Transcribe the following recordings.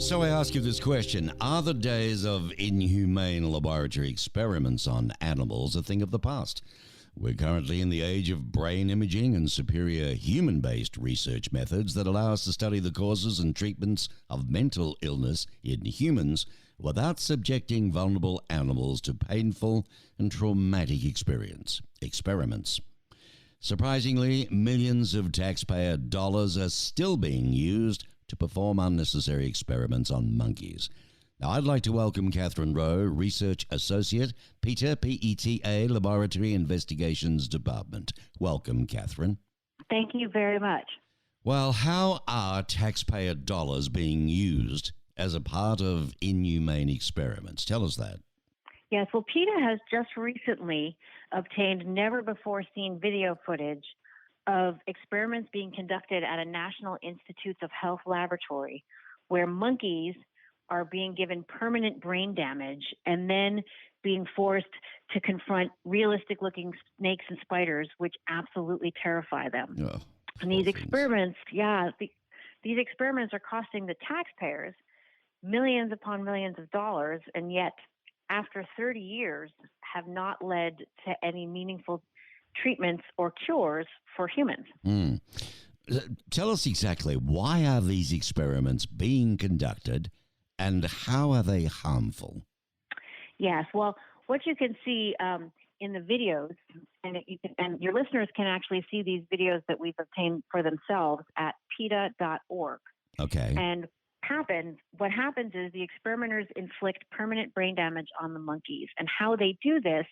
So I ask you this question. Are the days of inhumane laboratory experiments on animals a thing of the past? We're currently in the age of brain imaging and superior human-based research methods that allow us to study the causes and treatments of mental illness in humans without subjecting vulnerable animals to painful and traumatic experiments. Surprisingly, millions of taxpayer dollars are still being used to perform unnecessary experiments on monkeys. Now, I'd like to welcome Katherine Roe, Research Associate, PETA, PETA, Laboratory Investigations Department. Welcome, Katherine. Thank you very much. Well, how are taxpayer dollars being used as a part of inhumane experiments? Tell us that. Yes, well, PETA has just recently obtained never-before-seen video footage of experiments being conducted at a National Institutes of Health laboratory where monkeys are being given permanent brain damage and then being forced to confront realistic-looking snakes and spiders, which absolutely terrify them. Oh, and these experiments, these experiments are costing the taxpayers millions upon millions of dollars, and yet after 30 years have not led to any meaningful treatments or cures for humans. Tell us exactly, why are these experiments being conducted and how are they harmful? Yes, well, what you can see in the videos, and your listeners can actually see these videos that we've obtained for themselves at PETA.org. Okay. And what happens is the experimenters inflict permanent brain damage on the monkeys. And how they do this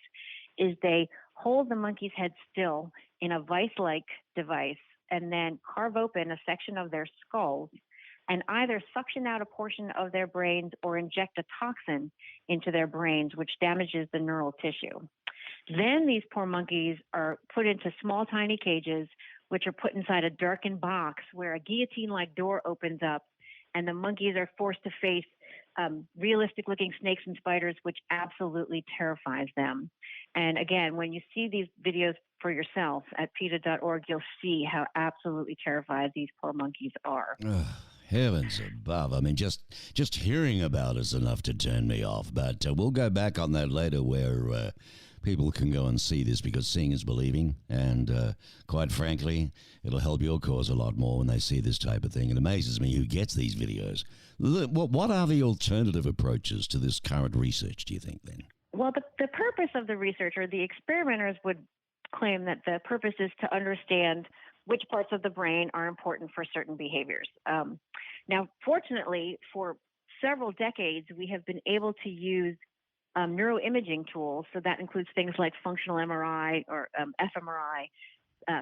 is they hold the monkey's head still in a vice-like device and then carve open a section of their skulls and either suction out a portion of their brains or inject a toxin into their brains, which damages the neural tissue. Then these poor monkeys are put into small, tiny cages, which are put inside a darkened box where a guillotine-like door opens up, and the monkeys are forced to face realistic-looking snakes and spiders, which absolutely terrifies them. And again, when you see these videos for yourself at PETA.org, you'll see how absolutely terrified these poor monkeys are. Heavens above. I mean, just hearing about it's enough to turn me off. But we'll go back on that later where people can go and see this, because seeing is believing. And quite frankly, it'll help your cause a lot more when they see this type of thing. It amazes me who gets these videos. What are the alternative approaches to this current research, do you think, then? Well, the purpose of the research, or the experimenters would claim that the purpose is to understand which parts of the brain are important for certain behaviors. Now, fortunately, for several decades, we have been able to use neuroimaging tools. So that includes things like functional MRI or fMRI,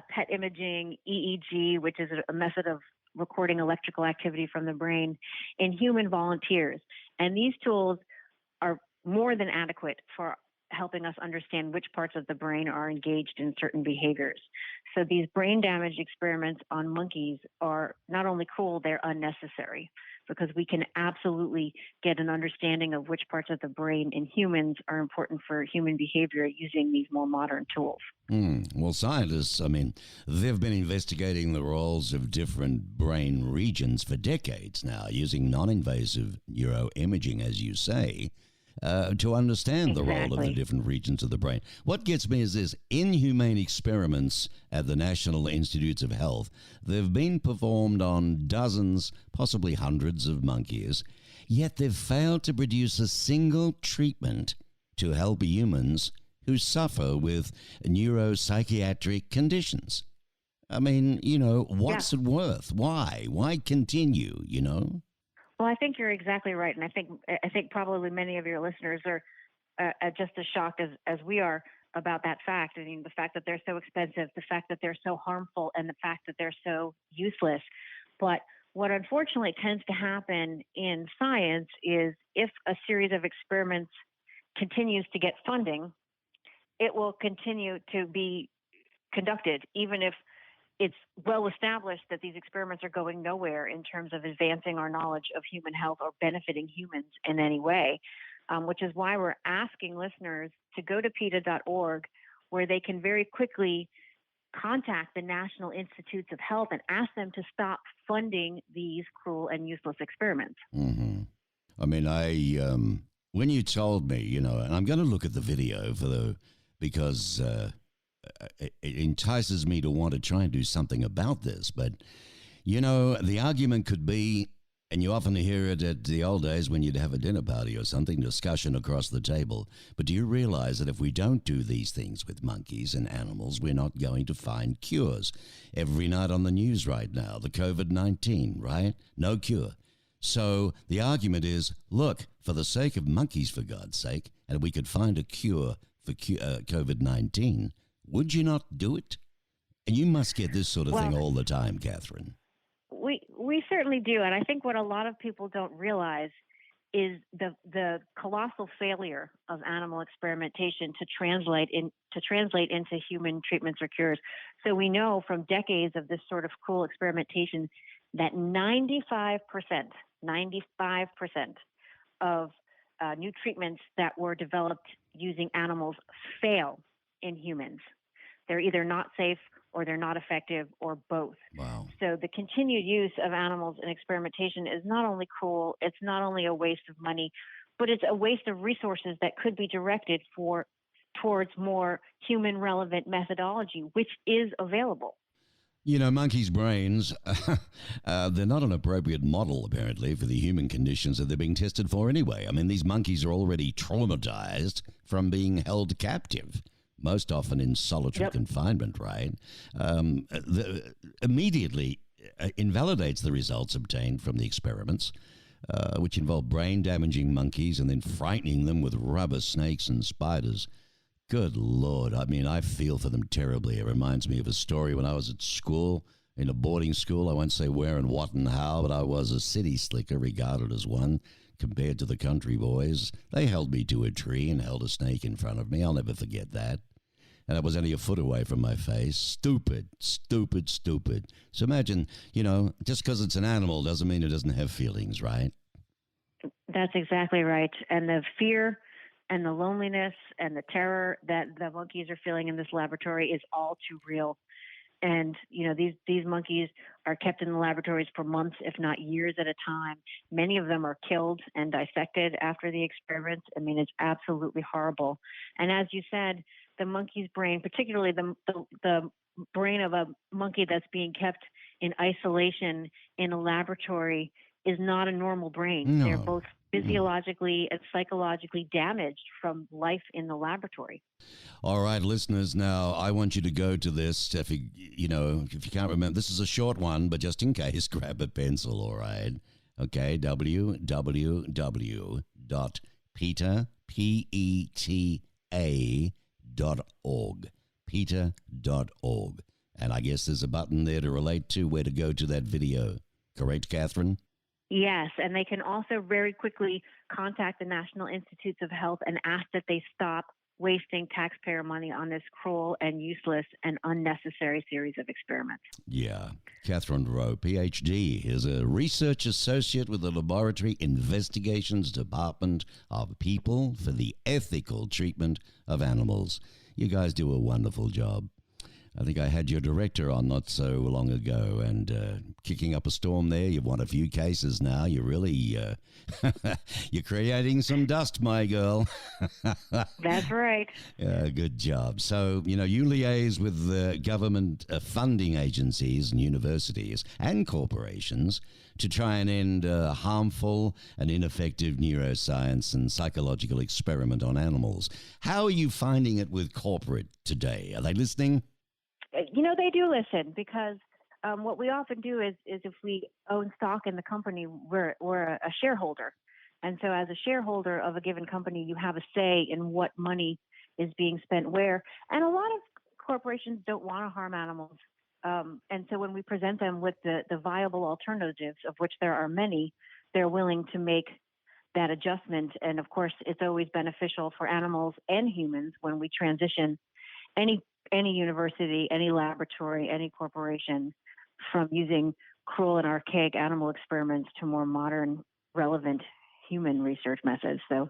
PET imaging, EEG, which is a method of recording electrical activity from the brain, in human volunteers. And these tools are more than adequate for helping us understand which parts of the brain are engaged in certain behaviors. So these brain damage experiments on monkeys are not only cruel, they're unnecessary, because we can absolutely get an understanding of which parts of the brain in humans are important for human behavior using these more modern tools. Well, scientists, I mean, they've been investigating the roles of different brain regions for decades now, using non-invasive neuroimaging, as you say, to understand the role of the different regions of the brain. What gets me is this: inhumane experiments at the National Institutes of Health, they've been performed on dozens, possibly hundreds of monkeys, yet they've failed to produce a single treatment to help humans who suffer with neuropsychiatric conditions. I mean, what's it worth? Why? Why continue, Well, I think you're exactly right, and I think probably many of your listeners are just as shocked as we are about that fact. I mean, the fact that they're so expensive, the fact that they're so harmful, and the fact that they're so useless. But what unfortunately tends to happen in science is if a series of experiments continues to get funding, it will continue to be conducted, even if it's well established that these experiments are going nowhere in terms of advancing our knowledge of human health or benefiting humans in any way, which is why we're asking listeners to go to PETA.org, where they can very quickly contact the National Institutes of Health and ask them to stop funding these cruel and useless experiments. Mm-hmm. I mean, when you told me, and I'm going to look at the video because it entices me to want to try and do something about this. But, the argument could be, and you often hear it at the old days when you'd have a dinner party or something, discussion across the table. But do you realize that if we don't do these things with monkeys and animals, we're not going to find cures? Every night on the news right now, the COVID-19, right? No cure. So the argument is, look, for the sake of monkeys, for God's sake, and we could find a cure for COVID-19, would you not do it? And you must get this sort of thing all the time, Katherine. We certainly do, and I think what a lot of people don't realize is the colossal failure of animal experimentation to translate into human treatments or cures. So we know from decades of this sort of cruel experimentation that 95% of new treatments that were developed using animals fail in humans. They're either not safe or they're not effective or both. Wow. So the continued use of animals in experimentation is not only cruel, it's not only a waste of money, but it's a waste of resources that could be directed towards more human relevant methodology, which is available. Monkeys' brains, they're not an appropriate model, apparently, for the human conditions that they're being tested for anyway. I mean, these monkeys are already traumatized from being held captive, most often in solitary confinement, right? Immediately invalidates the results obtained from the experiments, which involve brain-damaging monkeys and then frightening them with rubber snakes and spiders. Good Lord. I mean, I feel for them terribly. It reminds me of a story when I was at school, in a boarding school. I won't say where and what and how, but I was a city slicker, regarded as one, compared to the country boys. They held me to a tree and held a snake in front of me. I'll never forget that. And I was only a foot away from my face. Stupid, stupid, stupid. So imagine, just because it's an animal doesn't mean it doesn't have feelings, right? That's exactly right. And the fear and the loneliness and the terror that the monkeys are feeling in this laboratory is all too real. And, these monkeys are kept in the laboratories for months, if not years at a time. Many of them are killed and dissected after the experiments. I mean, it's absolutely horrible. And as you said, the monkey's brain, particularly the brain of a monkey that's being kept in isolation in a laboratory, is not a normal brain. No. They're both physiologically and psychologically damaged from life in the laboratory. All right, listeners, now I want you to go to this. If you can't remember, this is a short one, but just in case, grab a pencil, all right? Okay, www.PETA, PETA.org, PETA.org. And I guess there's a button there to relate to where to go to that video. Correct, Katherine? Yes, and they can also very quickly contact the National Institutes of Health and ask that they stop wasting taxpayer money on this cruel and useless and unnecessary series of experiments. Yeah. Katherine Roe, Ph.D., is a research associate with the Laboratory Investigations Department of People for the Ethical Treatment of Animals. You guys do a wonderful job. I think I had your director on not so long ago, and kicking up a storm there. You've won a few cases now. You're really, you're creating some dust, my girl. That's right. Yeah, good job. So, you liaise with the government funding agencies and universities and corporations to try and end harmful and ineffective neuroscience and psychological experiment on animals. How are you finding it with corporate today? Are they listening? They do listen, because what we often do is if we own stock in the company, we're a shareholder. And so as a shareholder of a given company, you have a say in what money is being spent where. And a lot of corporations don't want to harm animals. And so when we present them with the viable alternatives, of which there are many, they're willing to make that adjustment. And of course, it's always beneficial for animals and humans when we transition any university, any laboratory, any corporation from using cruel and archaic animal experiments to more modern, relevant human research methods. So,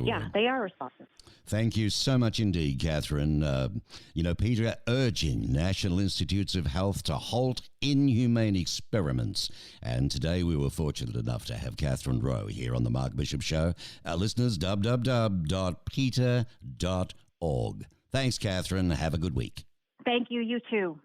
yeah, they are responsive. Thank you so much indeed, Katherine. PETA urging National Institutes of Health to halt inhumane experiments. And today we were fortunate enough to have Katherine Roe here on the Mark Bishop Show. Our listeners, www.peta.org. Thanks, Katherine. Have a good week. Thank you. You too.